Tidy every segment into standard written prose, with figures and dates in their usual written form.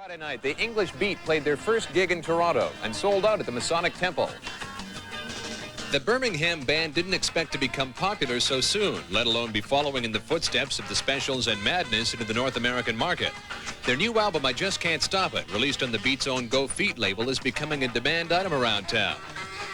Friday night, the English Beat played their first gig in Toronto and sold out at the Masonic Temple. The Birmingham band didn't expect to become popular so soon, let alone be following in the footsteps of the Specials and Madness into the North American market. Their new album, I Just Can't Stop It, released on the Beat's own Go Feet label, is becoming a demand item around town.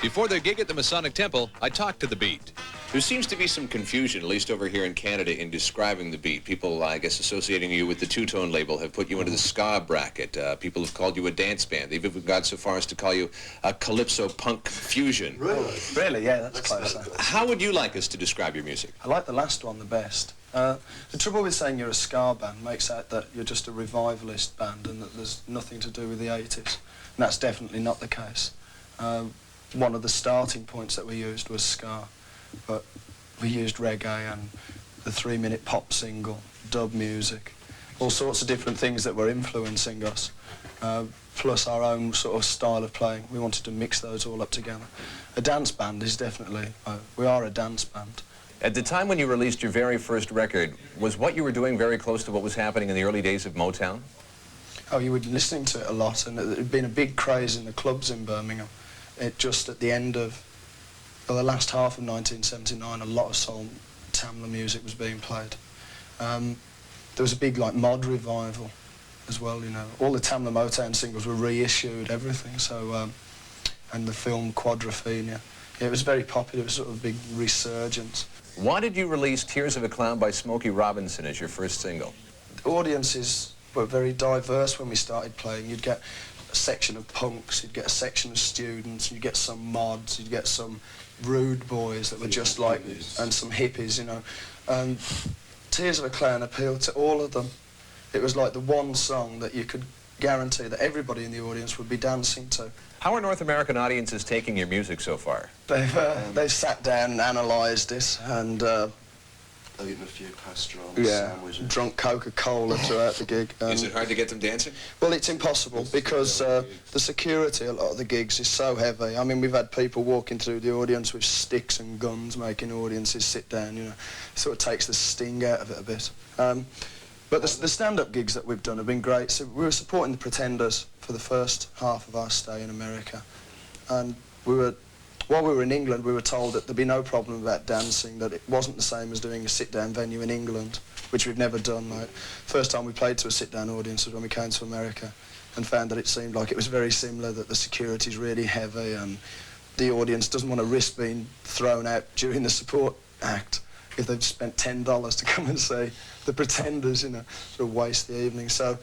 Before their gig at the Masonic Temple, I talked to the Beat. There seems to be some confusion, at least over here in Canada, in describing the Beat. People, I guess, associating you with the two-tone label have put you into the ska bracket. People have called you a dance band. They've even gone so far as to call you a calypso punk fusion. Really? Really, yeah, that's close. How would you like us to describe your music? I like the last one the best. The trouble with saying you're a ska band makes out that you're just a revivalist band and that there's nothing to do with the 80s. And that's definitely not the case. One of the starting points that we used was ska. But we used reggae and the 3-minute pop single, dub music, all sorts of different things that were influencing us, plus our own sort of style of playing. We wanted to mix those all up together. A dance band is definitely, we are a dance band. At the time when you released your very first record, was what you were doing very close to what was happening in the early days of Motown? Oh, you were listening to it a lot, and it had been a big craze in the clubs in Birmingham. It just at the end of the last half of 1979, a lot of soul Tamla music was being played. There was a big, mod revival as well, you know. All the Tamla Motown singles were reissued, everything, so, and the film Quadrophenia. Yeah, it was very popular, it was sort of a big resurgence. Why did you release Tears of a Clown by Smokey Robinson as your first single? The audiences were very diverse when we started playing. You'd get a section of punks, you'd get a section of students, you'd get some mods, you'd get some rude boys that were just like, and some hippies, you know. And Tears of a Clown appealed to all of them. It was like the one song that you could guarantee that everybody in the audience would be dancing to. How are North American audiences taking your music so far? They've sat down and analysed it and eaten a few pastrami sandwiches. Drunk Coca-Cola throughout the gig. Is it hard to get them dancing? Well, it's impossible because the security, a lot of the gigs, is so heavy. I mean, we've had people walking through the audience with sticks and guns, making audiences sit down, you know. It sort of takes the sting out of it a bit. But the stand-up gigs that we've done have been great. So we were supporting the Pretenders for the first half of our stay in America. And while we were in England, we were told that there'd be no problem about dancing, that it wasn't the same as doing a sit-down venue in England, which we've never done. Like, first time we played to a sit-down audience was when we came to America and found that it seemed like it was very similar, that the security's really heavy and the audience doesn't want to risk being thrown out during the support act if they've spent $10 to come and see the Pretenders, you know, sort of waste the evening. So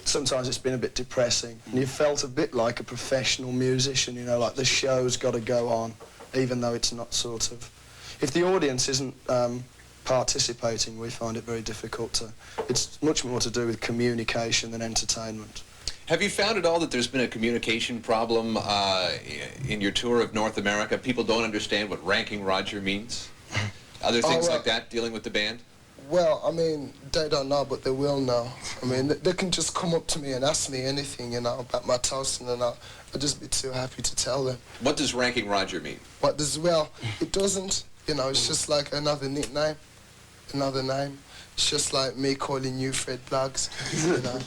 sometimes it's been a bit depressing. And you felt a bit like a professional musician, you know, like the show's got to go on, even though it's not sort of... If the audience isn't participating, we find it very difficult to... It's much more to do with communication than entertainment. Have you found at all that there's been a communication problem in your tour of North America? People don't understand what Ranking Roger means? Other things like that, dealing with the band? Well, I mean, they don't know, but they will know. I mean, they can just come up to me and ask me anything, you know, about my toasting, and I'll just be too happy to tell them. What does Ranking Roger mean? Well, it doesn't, you know, it's just like another nickname, another name. It's just like me calling you Fred Bloggs, you know.